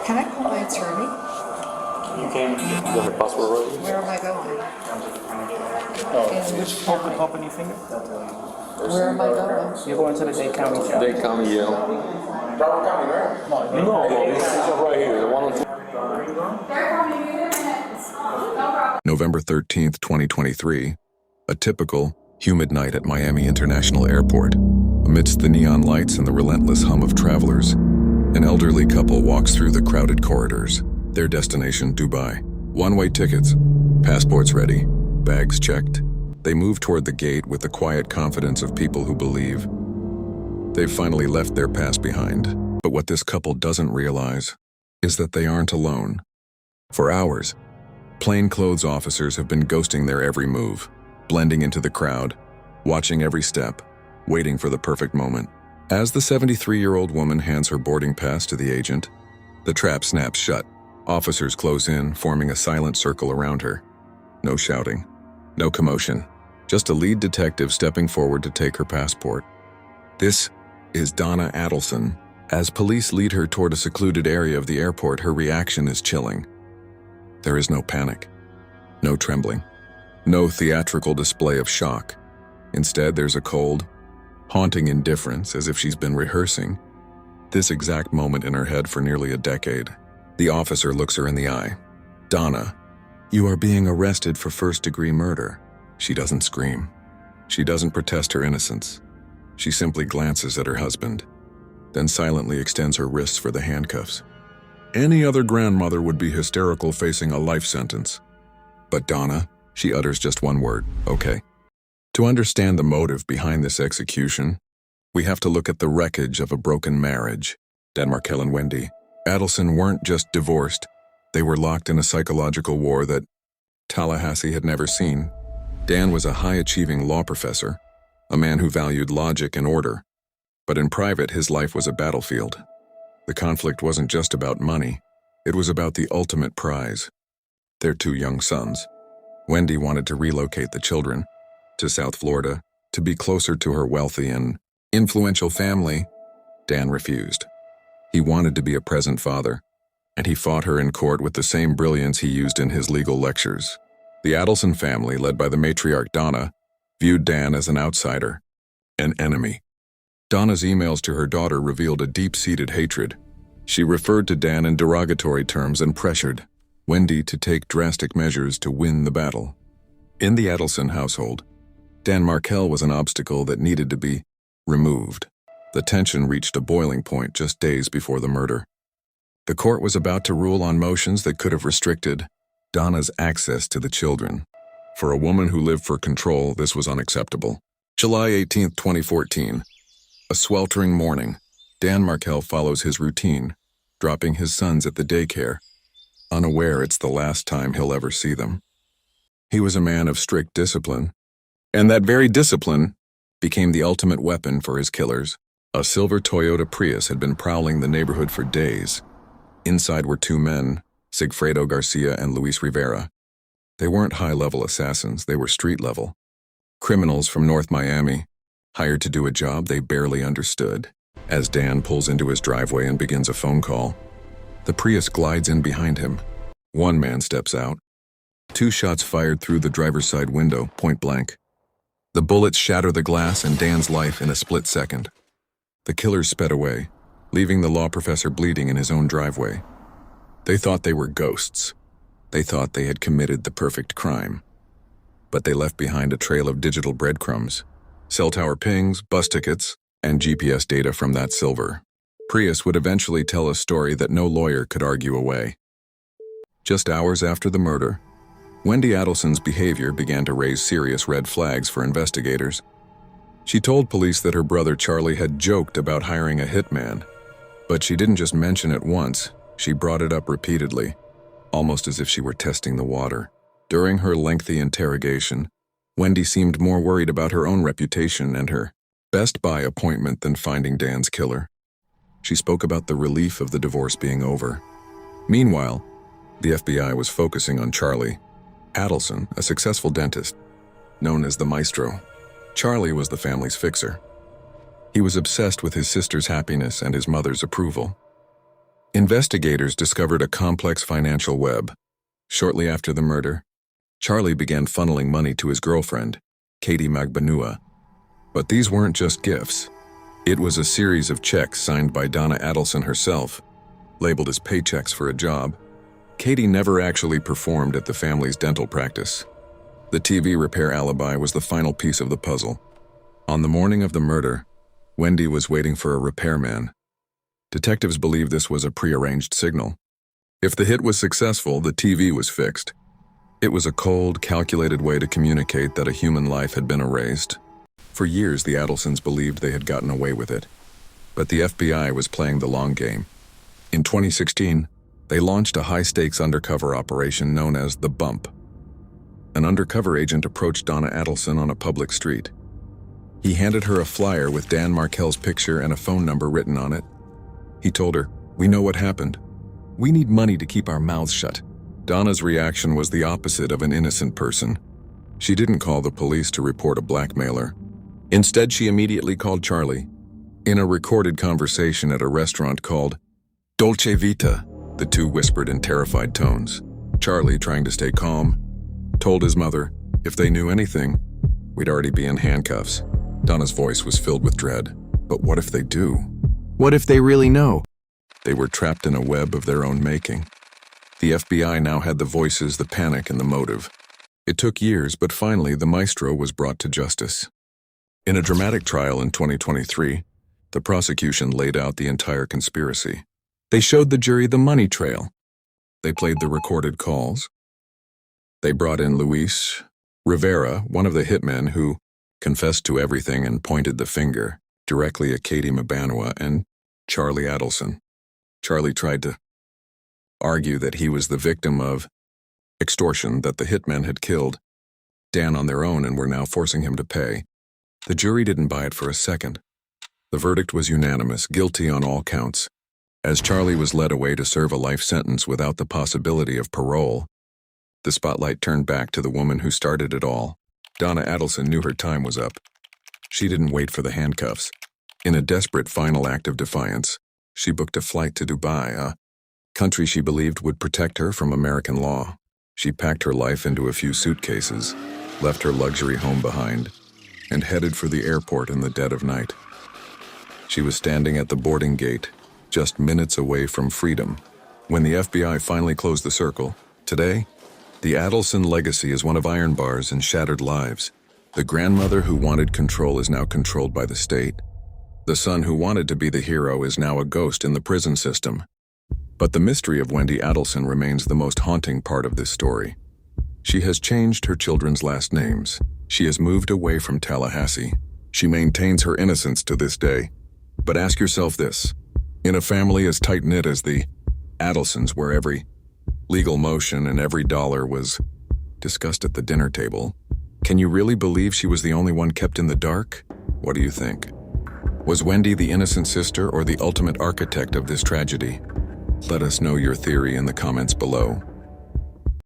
Can I call my attorney? You can. You have a passport already? Where am I going? Just hold the top on your finger. Where am I going? You're going to the Dade County jail. Dade County jail. Broward County, right? No, this is right here. The one on November 13th, 2023, a typical, humid night at Miami International Airport. Amidst the neon lights and the relentless hum of travelers, an elderly couple walks through the crowded corridors. Their destination, Dubai. One-way tickets, passports ready, bags checked. They move toward the gate with the quiet confidence of people who believe they've finally left their past behind. But what this couple doesn't realize is that they aren't alone. For hours, plainclothes officers have been ghosting their every move, blending into the crowd, watching every step, waiting for the perfect moment. As the 73-year-old woman hands her boarding pass to the agent, the trap snaps shut. Officers close in, forming a silent circle around her. No shouting, no commotion, just a lead detective stepping forward to take her passport. This is Donna Adelson. As police lead her toward a secluded area of the airport, her reaction is chilling. There is no panic, no trembling, no theatrical display of shock. Instead, there's a cold, haunting indifference, as if she's been rehearsing this exact moment in her head for nearly a decade. The officer looks her in the eye. "Donna, you are being arrested for first-degree murder." She doesn't scream. She doesn't protest her innocence. She simply glances at her husband, then silently extends her wrists for the handcuffs. Any other grandmother would be hysterical facing a life sentence. But Donna, she utters just one word, "Okay." To understand the motive behind this execution, we have to look at the wreckage of a broken marriage. Markel and Wendi Adelson weren't just divorced, they were locked in a psychological war that Tallahassee had never seen. Dan was a high-achieving law professor, a man who valued logic and order. But in private, his life was a battlefield. The conflict wasn't just about money, it was about the ultimate prize: their two young sons. Wendi wanted to relocate the children to South Florida to be closer to her wealthy and influential family. Dan refused. He wanted to be a present father, and he fought her in court with the same brilliance he used in his legal lectures. The Adelson family, led by the matriarch Donna, viewed Dan as an outsider, an enemy. Donna's emails to her daughter revealed a deep-seated hatred. She referred to Dan in derogatory terms and pressured Wendi to take drastic measures to win the battle. In the Adelson household, Dan Markel was an obstacle that needed to be removed. The tension reached a boiling point just days before the murder. The court was about to rule on motions that could have restricted Donna's access to the children. For a woman who lived for control, this was unacceptable. July 18, 2014. A sweltering morning, Dan Markel follows his routine, dropping his sons at the daycare, unaware it's the last time he'll ever see them. He was a man of strict discipline, and that very discipline became the ultimate weapon for his killers. A silver Toyota Prius had been prowling the neighborhood for days. Inside were two men, Sigfredo Garcia and Luis Rivera. They weren't high-level assassins, they were street-level. Criminals from North Miami, hired to do a job they barely understood. As Dan pulls into his driveway and begins a phone call, the Prius glides in behind him. One man steps out. Two shots fired through the driver's side window, point blank. The bullets shatter the glass and Dan's life in a split second. The killers sped away, leaving the law professor bleeding in his own driveway. They thought they were ghosts. They thought they had committed the perfect crime. But they left behind a trail of digital breadcrumbs, cell tower pings, bus tickets, and GPS data from that silver Prius would eventually tell a story that no lawyer could argue away. Just hours after the murder, Wendi Adelson's behavior began to raise serious red flags for investigators. She told police that her brother Charlie had joked about hiring a hitman, but she didn't just mention it once, she brought it up repeatedly, almost as if she were testing the water. During her lengthy interrogation, Wendi seemed more worried about her own reputation and her Best Buy appointment than finding Dan's killer. She spoke about the relief of the divorce being over. Meanwhile, the FBI was focusing on Charlie Adelson, a successful dentist, known as the Maestro. Charlie was the family's fixer. He was obsessed with his sister's happiness and his mother's approval. Investigators discovered a complex financial web. Shortly after the murder, Charlie began funneling money to his girlfriend, Katie Magbanua. But these weren't just gifts. It was a series of checks signed by Donna Adelson herself, labeled as paychecks for a job. Katie never actually performed at the family's dental practice. The TV repair alibi was the final piece of the puzzle. On the morning of the murder, Wendi was waiting for a repairman. Detectives believe this was a prearranged signal. If the hit was successful, the TV was fixed. It was a cold, calculated way to communicate that a human life had been erased. For years, the Adelsons believed they had gotten away with it. But the FBI was playing the long game. In 2016, they launched a high-stakes undercover operation known as The Bump. An undercover agent approached Donna Adelson on a public street. He handed her a flyer with Dan Markel's picture and a phone number written on it. He told her, "We know what happened. We need money to keep our mouths shut." Donna's reaction was the opposite of an innocent person. She didn't call the police to report a blackmailer. Instead, she immediately called Charlie. In a recorded conversation at a restaurant called Dolce Vita, the two whispered in terrified tones. Charlie, trying to stay calm, told his mother, if they knew anything, we'd already be in handcuffs. Donna's voice was filled with dread. But what if they do? What if they really know? They were trapped in a web of their own making. The FBI now had the voices, the panic, and the motive. It took years, but finally the Maestro was brought to justice. In a dramatic trial in 2023, the prosecution laid out the entire conspiracy. They showed the jury the money trail. They played the recorded calls. They brought in Luis Rivera, one of the hitmen who confessed to everything and pointed the finger directly at Katie Magbanua and Charlie Adelson. Charlie tried to argue that he was the victim of extortion, that the hitmen had killed Dan on their own and were now forcing him to pay. The jury didn't buy it for a second. The verdict was unanimous, guilty on all counts. As Charlie was led away to serve a life sentence without the possibility of parole, the spotlight turned back to the woman who started it all. Donna Adelson knew her time was up. She didn't wait for the handcuffs. In a desperate final act of defiance, she booked a flight to Dubai, a country she believed would protect her from American law. She packed her life into a few suitcases, left her luxury home behind, and headed for the airport in the dead of night. She was standing at the boarding gate, just minutes away from freedom, when the FBI finally closed the circle. Today, the Adelson legacy is one of iron bars and shattered lives. The grandmother who wanted control is now controlled by the state. The son who wanted to be the hero is now a ghost in the prison system. But the mystery of Wendi Adelson remains the most haunting part of this story. She has changed her children's last names. She has moved away from Tallahassee. She maintains her innocence to this day. But ask yourself this. In a family as tight-knit as the Adelsons, where every legal motion and every dollar was discussed at the dinner table, can you really believe she was the only one kept in the dark? What do you think? Was Wendi the innocent sister or the ultimate architect of this tragedy? Let us know your theory in the comments below.